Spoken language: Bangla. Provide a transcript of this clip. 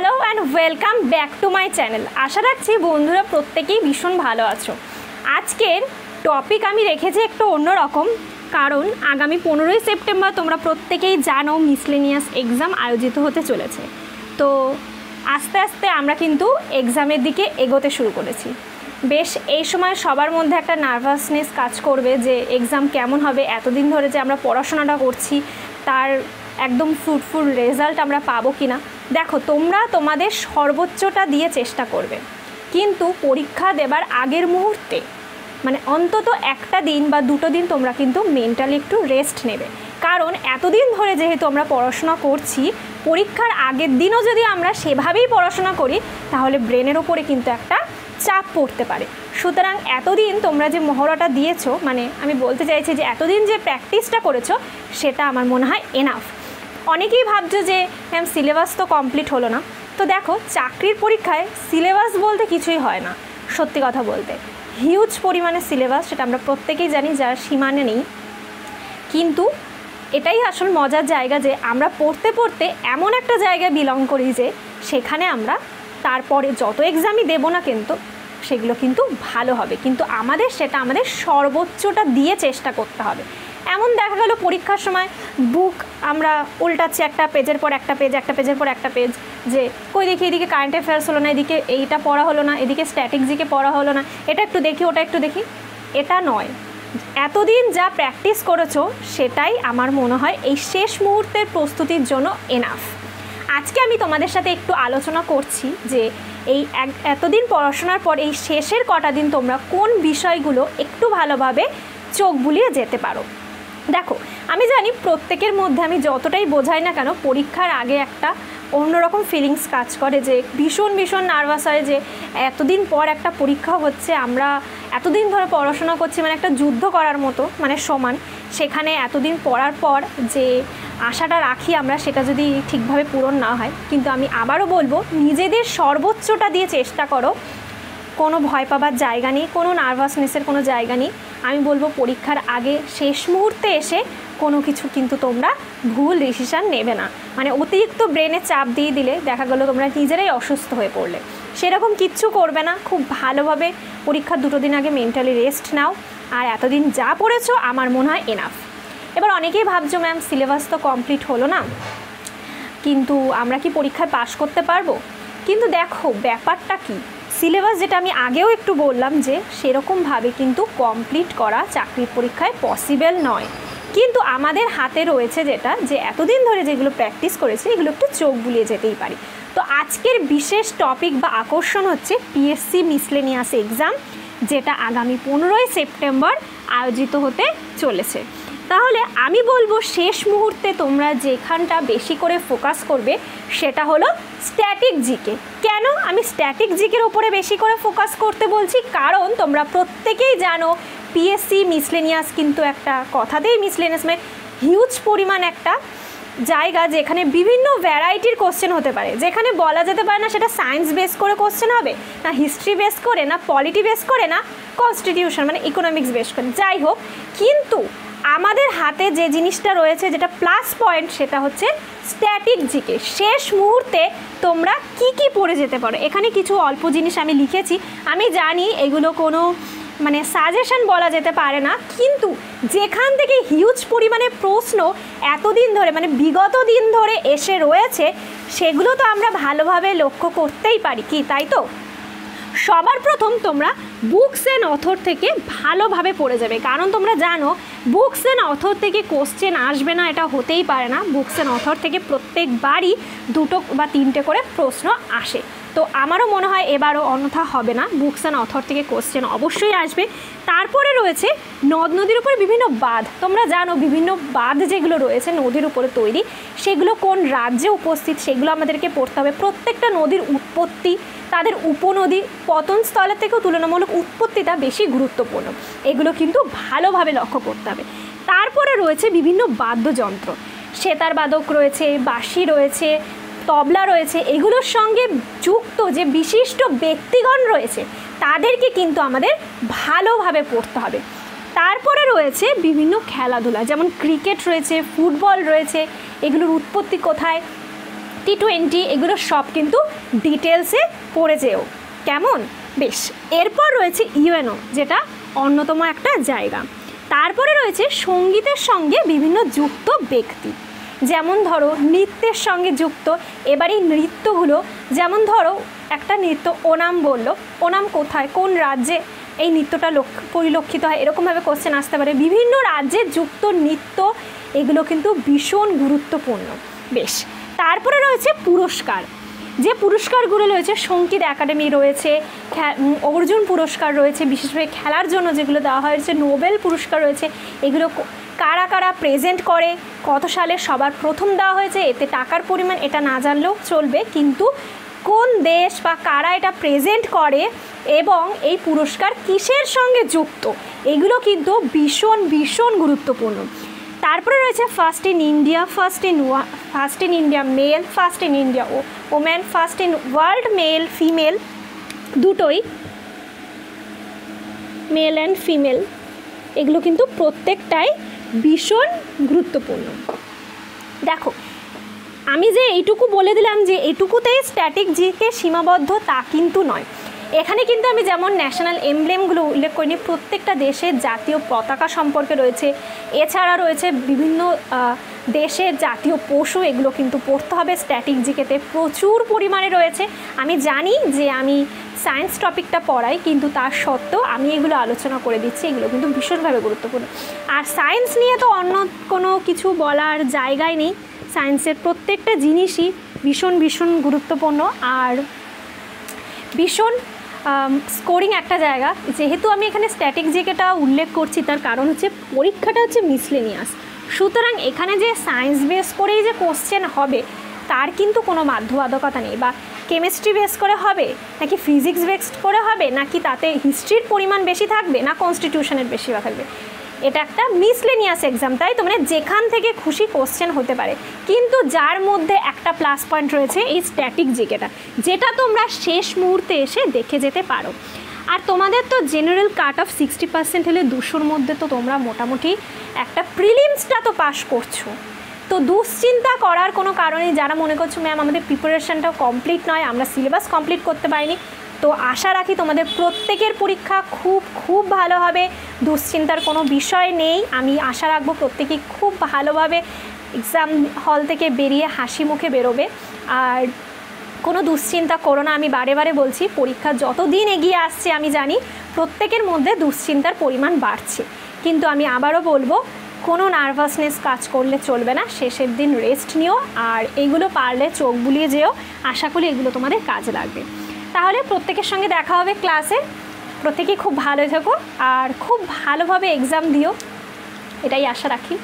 Hello and welcome back to my channel. আশা রাখছি বন্ধুরা প্রত্যেকেই ভীষণ ভালো আছো। আজকের টপিক আমি রেখেছি একটু অন্যরকম, কারণ আগামী 15ই সেপ্টেম্বর তোমরা প্রত্যেকেই জানো মিসলেনিয়াস এক্সাম আয়োজিত হতে চলেছে। তো আস্তে আস্তে আমরা কিন্তু এক্সামের দিকে এগোতে শুরু করেছি। বেশ এই সময় সবার মধ্যে একটা নার্ভাসনেস কাজ করবে যে এক্সাম কেমন হবে, এতদিন ধরে যে আমরা পড়াশোনাটা করছি তার একদম ফ্রুটফুল রেজাল্ট আমরা পাবো কি না। দেখো, তোমরা তোমাদের সর্বোচ্চটা দিয়ে চেষ্টা করবে, কিন্তু পরীক্ষা দেবার আগের মুহূর্তে মানে অন্তত একটা দিন বা দুটো দিন তোমরা কিন্তু মেন্টালি একটু রেস্ট নেবে। কারণ এতদিন ধরে যেহেতু আমরা পড়াশোনা করছি, পরীক্ষার আগের দিনও যদি আমরা সেভাবেই পড়াশোনা করি তাহলে ব্রেনের ওপরে কিন্তু একটা চাপ পড়তে পারে। সুতরাং এতদিন তোমরা যে মহড়াটা দিয়েছো, মানে আমি বলতে চাইছি যে এতদিন যে প্র্যাকটিসটা করেছো সেটা আমার মনে হয় এনাফ। অনেকেই ভাবছো যে ম্যাম সিলেবাস তো কমপ্লিট হলো না। তো দেখো, চাকরির পরীক্ষায় সিলেবাস বলতে কিছুই হয় না। সত্যি কথা বলতে হিউজ পরিমাণে সিলেবাস, সেটা আমরা প্রত্যেকেই জানি, যার সীমানা নেই। কিন্তু এটাই আসল মজার জায়গা যে আমরা পড়তে পড়তে এমন একটা জায়গায় বিলং করি যে সেখানে আমরা তারপরে যত এক্সামই দেবো না কিন্তু সেগুলো কিন্তু ভালো হবে, কিন্তু আমাদের সর্বোচ্চটা দিয়ে চেষ্টা করতে হবে। এমন দেখা গেল পরীক্ষার সময় বুক আমরা উল্টাচ্ছি, একটা পেজের পর একটা পেজ, একটা পেজের পর একটা পেজ, যে কই দেখি এদিকে কারেন্ট অ্যাফেয়ার্স হলো না, এদিকে এইটা পড়া হলো না, এদিকে স্ট্যাটিক জিকে পড়া হলো না, এটা একটু দেখি ওটা একটু দেখি। এটা নয়, এতদিন যা প্র্যাকটিস করেছো সেটাই আমার মনে হয় এই শেষ মুহূর্তের প্রস্তুতির জন্য এনাফ। আজকে আমি তোমাদের সাথে একটু আলোচনা করছি যে এই এতদিন পড়াশোনার পর এই শেষের কটা দিন তোমরা কোন বিষয়গুলো একটু ভালোভাবে চোখ বুলিয়ে যেতে পারো। দেখো, আমি জানি প্রত্যেকের মধ্যে আমি যতটাই বোঝাই না কেন পরীক্ষার আগে একটা অন্যরকম ফিলিংস কাজ করে, যে ভীষণ নার্ভাস হয় যে এতদিন পর একটা পরীক্ষা হচ্ছে, আমরা এতদিন ধরে পড়াশোনা করছি, মানে একটা যুদ্ধ করার মতো, মানে সমান। সেখানে এতদিন পড়ার পর যে আশাটা রাখি আমরা, সেটা যদি ঠিকভাবে পূরণ না হয়। কিন্তু আমি আবারও বলবো, নিজেদের সর্বোচ্চটা দিয়ে চেষ্টা করো। কোনো ভয় পাবার জায়গা নেই, কোনো নার্ভাসনেসের কোনো জায়গা নেই। আমি বলবো পরীক্ষার আগে শেষ মুহূর্তে এসে কোনো কিছু কিন্তু তোমরা ভুল ডিসিশান নেবে না। মানে অতিরিক্ত ব্রেনে চাপ দিয়ে দিলে দেখা গেলো তোমরা নিজেরাই অসুস্থ হয়ে পড়লে, সেরকম কিচ্ছু করবে না। খুব ভালোভাবে পরীক্ষার দুটো দিন আগে মেন্টালি রেস্ট নাও। আর এতদিন যা পড়েছো আমার মনে হয় এনাফ। এবার অনেকেই ভাবছো ম্যাম সিলেবাস তো কমপ্লিট হলো না, কিন্তু আমরা কি পরীক্ষায় পাশ করতে পারবো? কিন্তু দেখো ব্যাপারটা কি, সিলেবাস যেটা আমি আগেও একটু বললাম যে সেরকমভাবে কিন্তু কমপ্লিট করা চাকরির পরীক্ষায় পসিবল নয়। কিন্তু আমাদের হাতে রয়েছে যেটা, যে এতদিন ধরে যেগুলো প্র্যাকটিস করেছি এগুলো একটু চোখ বুলিয়ে যেতেই পারি। তো আজকের বিশেষ টপিক বা আকর্ষণ হচ্ছে পিএসসি মিসলেনিয়াস এক্সাম, যেটা আগামী 15ই সেপ্টেম্বর আয়োজিত হতে চলেছে। তাহলে আমি বলবো শেষ মুহূর্তে তোমরা যেখানটা বেশি করে ফোকাস করবে সেটা হলো স্ট্যাটিক জিকে। কেন আমি স্ট্যাটিক জিকের ওপরে বেশি করে ফোকাস করতে বলছি? কারণ তোমরা প্রত্যেকেই জানো পিএসসি মিসলেনিয়াস কিন্তু একটা কথাতেই মিসলেনিয়াস মানে হিউজ পরিমাণ একটা জায়গা, যেখানে বিভিন্ন ভ্যারাইটির কোশ্চেন হতে পারে। যেখানে বলা যেতে পারে না সেটা সায়েন্স বেস করে কোশ্চেন হবে, না হিস্ট্রি বেস করে, না পলিটি বেস করে, না কনস্টিটিউশন মানে ইকোনমিক্স বেস করে, যাই হোক। কিন্তু আমাদের হাতে যে জিনিসটা রয়েছে যেটা প্লাস পয়েন্ট, সেটা হচ্ছে স্ট্যাটিক জিকে। শেষ মুহূর্তে তোমরা কি পড়ে যেতে পারো, এখানে কিছু অল্প জিনিস আমি লিখেছি। আমি জানি এগুলো কোনো মানে সাজেশন বলা যেতে পারে না, কিন্তু যেখান থেকে হিউজ পরিমাণে প্রশ্ন এতদিন ধরে মানে বিগত দিন ধরে এসে রয়েছে সেগুলো তো আমরা ভালোভাবে লক্ষ্য করতেই পারি, কি তাই তো? সবার প্রথম তোমরা বুকস অ্যান্ড অথর থেকে ভালোভাবে পড়ে যাবে, কারণ তোমরা জানো বুকস অ্যান্ড অথর থেকে কোশ্চেন আসবে না এটা হতেই পারে না। বুকস অ্যান্ড অথর থেকে প্রত্যেকবারই 2টো বা 3টে করে প্রশ্ন আসে। তো আমারও মনে হয় এবারও অন্যথা হবে না, বুকস অ্যান্ড অথর থেকে কোশ্চেন অবশ্যই আসবে। তারপরে রয়েছে নদ নদীর উপরে বিভিন্ন বাঁধ। তোমরা জানো বিভিন্ন বাঁধ যেগুলো রয়েছে নদীর উপরে তৈরি, সেগুলো কোন রাজ্যে উপস্থিত সেগুলো আমাদেরকে পড়তে হবে। প্রত্যেকটা নদীর উৎপত্তি, তাদের উপনদী পতনস্থলের থেকেও তুলনামূলক উৎপত্তিটা বেশি গুরুত্বপূর্ণ, এগুলো কিন্তু ভালোভাবে লক্ষ্য করতে হবে। তারপরে রয়েছে বিভিন্ন বাদ্যযন্ত্র, সেতার বাদক রয়েছে, বাঁশি রয়েছে, তবলা রয়েছে, এগুলোর সঙ্গে যুক্ত যে বিশিষ্ট ব্যক্তিগণ রয়েছে তাদেরকে কিন্তু আমাদের ভালোভাবে পড়তে হবে। তারপরে রয়েছে বিভিন্ন খেলাধুলা, যেমন ক্রিকেট রয়েছে, ফুটবল রয়েছে, এগুলোর উৎপত্তি কোথায়, টি20, এগুলো সব কিন্তু ডিটেলসে পড়ে যেও, কেমন? বেশ, এরপর রয়েছে ইউএনও, যেটা অন্যতম একটা জায়গা। তারপরে রয়েছে সঙ্গীতের সঙ্গে বিভিন্ন যুক্ত ব্যক্তি, যেমন ধরো নৃত্যের সঙ্গে যুক্ত। এবার এই নৃত্যগুলো, যেমন ধরো একটা নৃত্য ওনাম বললো, ওনাম কোথায়, কোন রাজ্যে এই নৃত্যটা পরিলক্ষিত হয়, এরকমভাবে কোশ্চেন আসতে পারে। বিভিন্ন রাজ্যে যুক্ত নৃত্য, এগুলো কিন্তু ভীষণ গুরুত্বপূর্ণ। বেশ, তারপরে রয়েছে পুরস্কার, যে পুরস্কারগুলো রয়েছে, সঙ্গীত একাডেমি রয়েছে, অর্জুন পুরস্কার রয়েছে বিশেষভাবে খেলার জন্য যেগুলো দেওয়া হয়েছে, নোবেল পুরস্কার রয়েছে। এগুলো কারা কারা প্রেজেন্ট করে, কত সালে সবার প্রথম দেওয়া হয়েছে, এতে টাকার পরিমাণ এটা না জানলেও চলবে, কিন্তু কোন দেশ বা কারা এটা প্রেজেন্ট করে এবং এই পুরস্কার কিসের সঙ্গে যুক্ত, এগুলো কিন্তু ভীষণ ভীষণ গুরুত্বপূর্ণ। তারপরে রয়েছে first in India, first in India mail, first in India woman, first in world male female, দুটোই মেল অ্যান্ড ফিমেল, এগুলো কিন্তু প্রত্যেকটাই ভীষণ গুরুত্বপূর্ণ। দেখো, আমি যে এইটুকু বলে দিলাম যে এটুকুতেই স্ট্যাটিক জিকে সীমাবদ্ধ, তা কিন্তু নয়। এখানে কিন্তু আমি যেমন ন্যাশনাল এমব্লেমগুলো উল্লেখ করিনি, প্রত্যেকটা দেশের জাতীয় পতাকা সম্পর্কে রয়েছে, এছাড়া রয়েছে বিভিন্ন দেশের জাতীয় পশু, এগুলো কিন্তু পড়তে হবে স্ট্যাটিক জিকেতে, প্রচুর পরিমাণে রয়েছে। আমি জানি যে আমি সায়েন্স টপিকটা পড়াই, কিন্তু তার সত্ত্বেও আমি এগুলো আলোচনা করে দিচ্ছি, এগুলো কিন্তু ভীষণভাবে গুরুত্বপূর্ণ। আর সায়েন্স নিয়ে তো অন্য কোনো কিছু বলার জায়গায় নেই, সায়েন্সের প্রত্যেকটা জিনিসই ভীষণ ভীষণ গুরুত্বপূর্ণ আর ভীষণ স্কোরিং একটা জায়গা। যেহেতু আমি এখানে স্ট্যাটিক জিকেটা উল্লেখ করছি, তার কারণ হচ্ছে পরীক্ষাটা হচ্ছে মিসলেনিয়াস, সুতরাং এখানে যে সায়েন্স বেস করেই যে কোশ্চেন হবে তার কিন্তু কোনো বাধ্যবাধকতা নেই, বা কেমিস্ট্রি বেস করে হবে নাকি ফিজিক্স বেস করে হবে, নাকি তাতে হিস্ট্রির পরিমাণ বেশি থাকবে না কনস্টিটিউশনের বেশি থাকবে। এটা একটা মিসলেনিয়াস এক্সাম, তাই তো, মানে যেখান থেকে খুশি কোশ্চেন হতে পারে, কিন্তু যার মধ্যে একটা প্লাস পয়েন্ট রয়েছে এই স্ট্যাটিক জিকেটা, যেটা তোমরা শেষ মুহূর্তে এসে দেখে যেতে পারো। আর তোমাদের তো জেনারেল কাট অফ 60% হলে 200-র মধ্যে তো তোমরা মোটামুটি একটা প্রিলিমসটা তো পাস করছো, তো দুশ্চিন্তা করার কোনো কারণে। যারা মনে করছো ম্যাম আমাদের প্রিপারেশনটাও কমপ্লিট নয়, আমরা সিলেবাস কমপ্লিট করতে পারিনি, তো আশা রাখি তোমাদের প্রত্যেকের পরীক্ষা খুব খুব ভালো হবে, দুশ্চিন্তার কোনো বিষয় নেই। আমি আশা রাখবো প্রত্যেকেই খুব ভালোভাবে এক্সাম হল থেকে বেরিয়ে হাসি মুখে বেরোবে, আর কোনো দুশ্চিন্তা করো না। আমি বারে বারে বলছি, পরীক্ষা যত দিন এগিয়ে আসছে আমি জানি প্রত্যেকের মধ্যে দুশ্চিন্তার পরিমাণ বাড়ছে, কিন্তু আমি আবারও বলবো কোনো নার্ভাসনেস কাজ করলে চলবে না, শেষের দিন রেস্ট নিও, আর এইগুলো পারলে চোখ বুলিয়ে যেও, আশা করি এগুলো তোমাদের কাজে লাগবে। তাহলে প্রত্যেকের সঙ্গে দেখা হবে ক্লাসে, প্রত্যেকেই খুব ভালো থেকো আর খুব ভালোভাবে এক্সাম দিও, এটাই আশা রাখি।